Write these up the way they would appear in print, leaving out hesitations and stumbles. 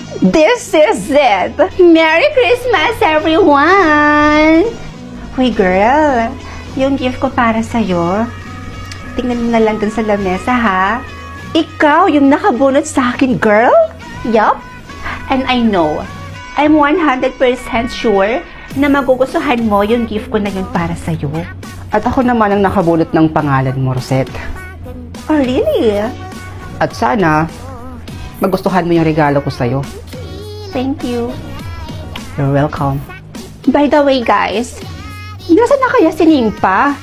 This is it! Merry Christmas, everyone! Hoy, girl. Yung gift ko para sa'yo. Tingnan mo na lang dun sa lamesa, ha? Ikaw yung nakabunot sa akin, girl? Yup. And I know, I'm 100% sure na magugustuhan mo yung gift ko na yun para sa'yo. At ako naman ang nakabulot ng pangalan mo, Rosette. Oh, really? At sana, magustuhan mo yung regalo ko sa'yo. Thank you. You're welcome. By the way, guys, nasaan na kaya si Nimpa?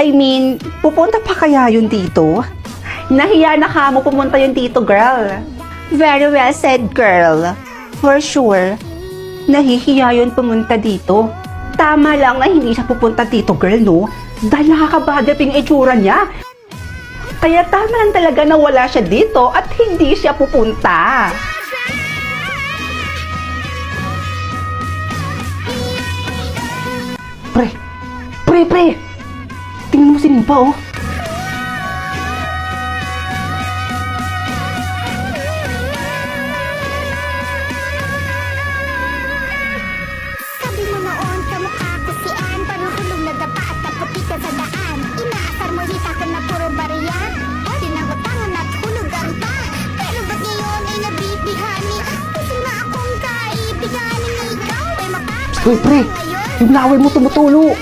I mean, pupunta pa kaya yun dito? Nahiya na ka mo pumunta yun dito, girl. Very well said, girl. For sure, nahihiya yun pumunta dito. Tama lang na hindi siya pupunta dito, girl, no? Dahil nakakabadap yung itsura niya. Kaya tama lang talaga na wala siya dito at hindi siya pupunta. Pre! Tingnan mo si Nimpa, oh. Sabi mo noon, kamukha ko si Ann. Parang hulog na dapa at naputi ka sa daan. Inaasar mo hita ka na puro bariya. Tinawatangan at hulugan pa. Pero ba't ngayon ay nabibihani? Gusto na akong kaibiganin na ikaw ay mapapagod Uy, pre! Yung laway mo tumutulo!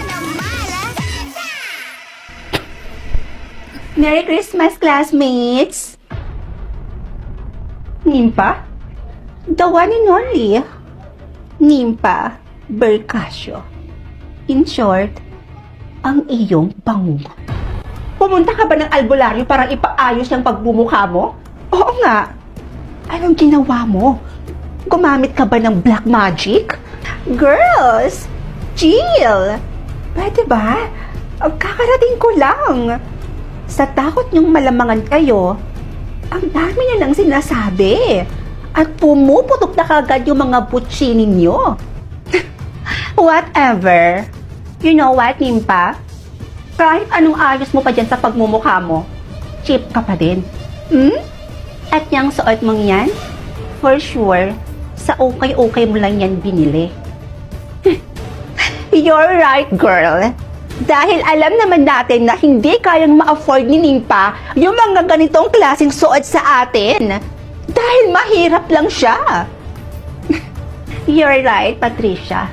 Merry Christmas, classmates! Nimpa? The one and only. Nimpa Bercasio. In short, ang iyong bango. Pumunta ka ba ng albularyo para ipaayos yung pagbumukha mo? Oo nga. Anong ginawa mo? Gumamit ka ba ng black magic? Girls! Chill! Pwede ba? Kakarating ko lang. Sa takot niyong malamangan kayo, ang dami niyo nang sinasabi. At pumuputok na kagad yung mga butsi ninyo. Whatever. You know what, Nimpa? Kahit anong ayos mo pa dyan sa pagmumukha mo, cheap ka pa din. At yung suot mong yan, for sure, sa okay-okay mo lang yan binili. You're right, girl. Dahil alam naman natin na hindi kayang ma-afford ni Nimpa yung mga ganitong klaseng suot sa atin. Dahil mahirap lang siya. You're right, Patricia.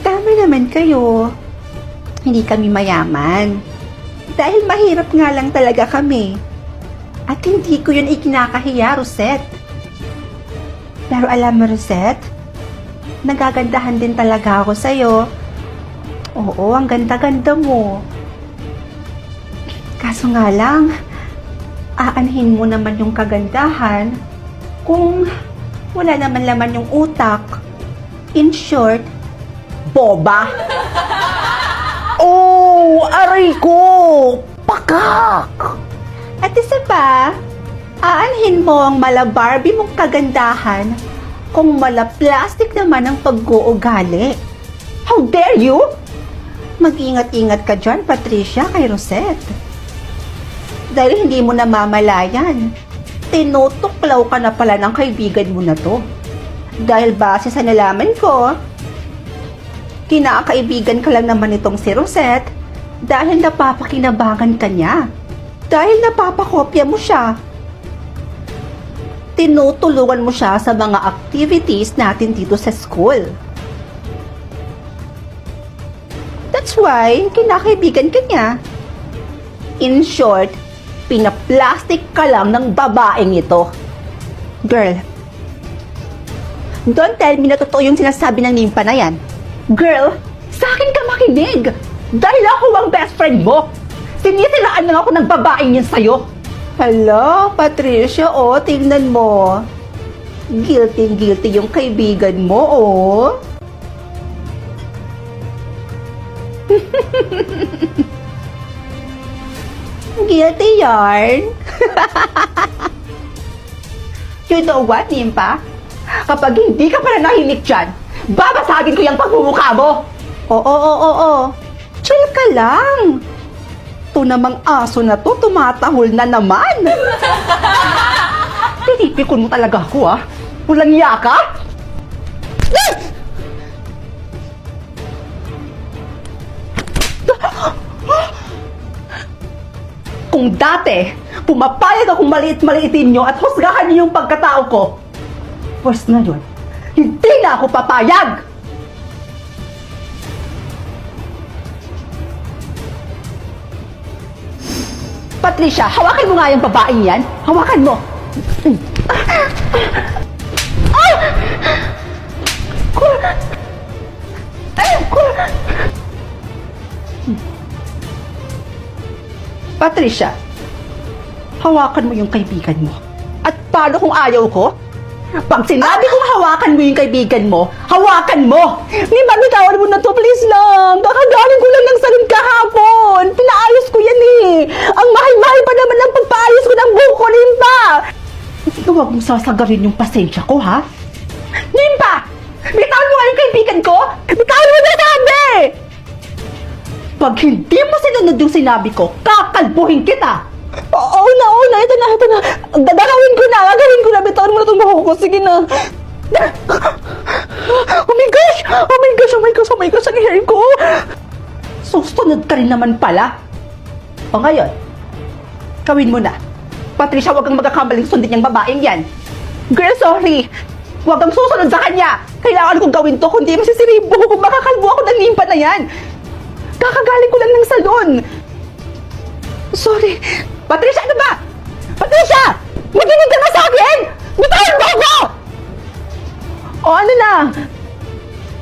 Tama naman kayo. Hindi kami mayaman. Dahil mahirap nga lang talaga kami. At hindi ko yun ikinakahiya, Rosette. Pero alam mo, Rosette, nagagandahan din talaga ako sa'yo. Oo, ang ganda-ganda mo. Kaso nga lang, aanhin mo naman yung kagandahan kung wala naman laman yung utak. In short, boba. Oh! Aray ko! Pakak! At isa pa, aanhin mo ang mala Barbie mong kagandahan kung mala plastic naman ang pag-uugali. How dare you? Mag-ingat-ingat ka dyan, Patricia, kay Rosette. Dahil hindi mo namamalayan, tinutuklaw ka na pala ng kaibigan mo na to. Dahil base sa nalaman ko, kinakaibigan ka lang naman itong si Rosette dahil napapakinabangan ka niya. Dahil napapakopya mo siya. Tinutulungan mo siya sa mga activities natin dito sa school. That's why, kinakaibigan ka niya. In short, pinaplastic ka lang ng babaeng ito. Girl, don't tell me na totoo yung sinasabi ng Nimpa na yan. Girl, sa akin ka makinig. Dahil ako ang best friend mo. Sinisiraan lang ako ng babaeng yan sa'yo. Hello, Patricia, oh, tingnan mo. Guilty yung kaibigan mo, oh. Guilty yarn. You know what, Nimpa? Kapag hindi ka pala nahilig dyan, babasagin ko yung pagmumukha mo. Oo. Chill ka lang. Ito namang aso na to, tumatahol na naman. Pinipikon mo talaga ako, ah. Walang iya ka? Kung dati, pumapayag akong maliit-maliitin nyo at husgahan niyo yung pagkatao ko, pues ngayon, hindi na ako papayag! Patricia, hawakan mo nga yung babaeng yan. Hawakan mo. Patricia, hawakan mo yung kaibigan mo. At paano kung ayaw ko? Pag sinabi kong hawakan mo yung kaibigan mo, hawakan mo! Ni bitawan mo na to, please lang! Kakagaling ko lang ng salon kahapon! Pinaayos ko yan eh! Ang mahal-mahal pa naman ang pagpaayos ko ng buhok ko, Nimpa! Huwag mong sasagarin yung pasensya ko, ha? Nimpa! Bitawan mo nga yung kaibigan ko! Bitawan mo na sabi! Pag hindi mo sinunod yung sinabi ko, kakalbuhin kita! Oo na, ito na. Gagawin ko na, bitawan mo na itong buhok ko, sige na. Oh my gosh, ang hair ko! Susunod ka rin naman pala. O ngayon, gawin mo na. Patricia, huwag kang magkakamaling sundin yung babaeng yan. Girl, sorry. Huwag kang susunod sa kanya. Kailangan kong gawin to, kundi masisira yung buhok ko, makakalbo ako ng Nimpa na yan. Kakagaling ko lang ng salon. Sorry. Patricia, ano ba? Patricia! Makinig ka na sa akin! Bitawan mo ako! O ano na?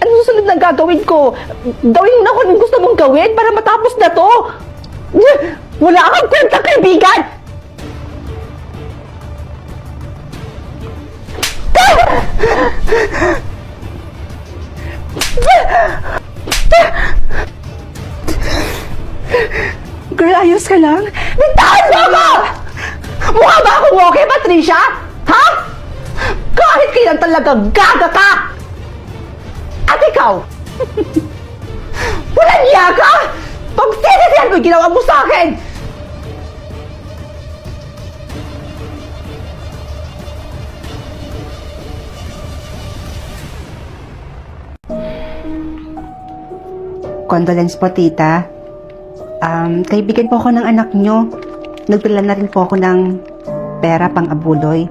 Ano susunod na gagawin ko? Gawin mo na kung anong gusto mong gawin para matapos na to. Wala kang kwenta, kaibigan! Girl, ayos ka lang? Bitawan mo ako! Mukha ba akong okay, Patricia? Ha? Kahit kailan talaga gaga ka! At ikaw? Walang iya ka! Pagsisisihan mo yung ginawa mo sa akin! Condolence po, tita. Kaibigan po ako ng anak nyo. Nagdala na rin po ako ng pera pang abuloy.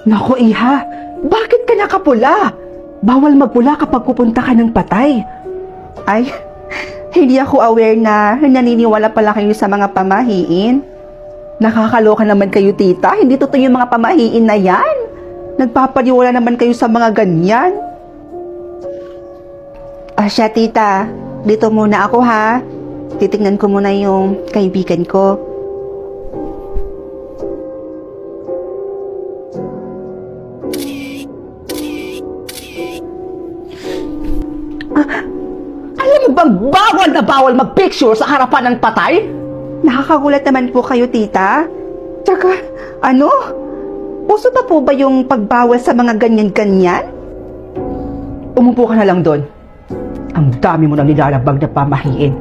Naku, iha! Bakit ka nakapula? Bawal magpula kapag pupunta ka ng patay. Ay, hindi ako aware na naniniwala pala kayo sa mga pamahiin. Nakakaloka naman kayo, tita. Hindi totoo yung mga pamahiin na yan. Nagpapaniwala naman kayo sa mga ganyan. Siya, tita. Dito muna ako, ha? Titignan ko muna yung kaibigan ko. Alam mo bang bawal na bawal mag-picture sa harapan ng patay? Nakakagulat naman po kayo, tita. Tsaka, ano? Uso pa po ba yung pagbawal sa mga ganyan-ganyan? Umupo ka na lang doon. Ang dami mo nang nilalabag na pamahiin.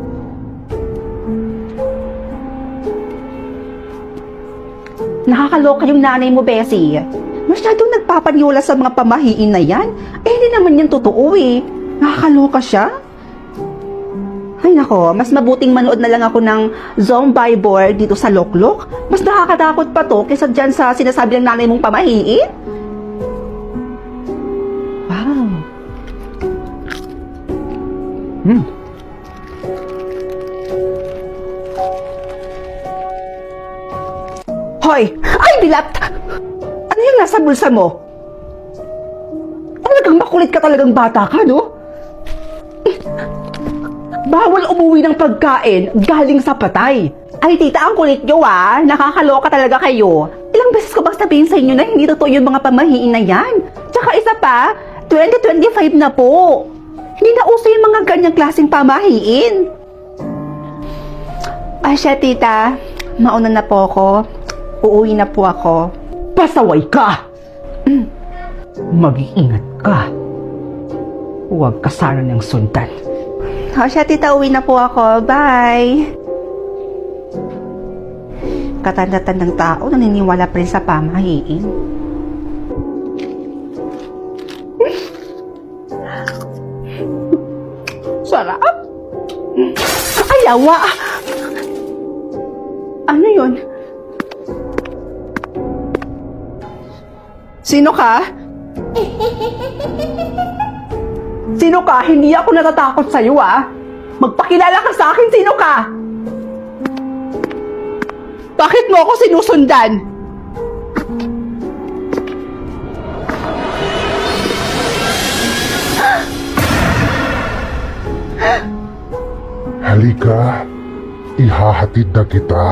Nakakaloka yung nanay mo, Bessie. Masyadong nagpapaniwala sa mga pamahiin na yan. Hindi naman yan totoo eh. Nakakaloka siya. Ay nako, mas mabuting manood na lang ako ng zombie board dito sa Loklok. Mas nakakatakot pa to kaysa dyan sa sinasabi ng nanay mong pamahiin. Wow. Hoy! Ay, bilat! Ano yung nasa bulsa mo? Talagang makulit ka talagang bata ka, no? Bawal umuwi ng pagkain galing sa patay. Ay, tita, ang kulit nyo ah. Nakakaloka talaga kayo. Ilang beses ko bang sabihin sa inyo na hindi totoo yung mga pamahiin na yan? Tsaka isa pa, 2025 na po. Hindi na uso yung mga ganyang klaseng pamahiin. Ay, siya, tita. Mauna na po ako. Uuwi na po ako. Pasaway ka! Mag-iingat ka. Huwag ka sana ng sundan. O siya, tita, uwi na po ako. Bye! Katanda-tandang tao naniniwala pa rin sa pamahiin. Sarap! Ay, awa! Ano yun? Sino ka? Sino ka? Hindi ako natatakot sa'yo, ah! Magpakilala ka sa akin, sino ka? Bakit mo ako sinusundan? Halika, ihahatid na kita.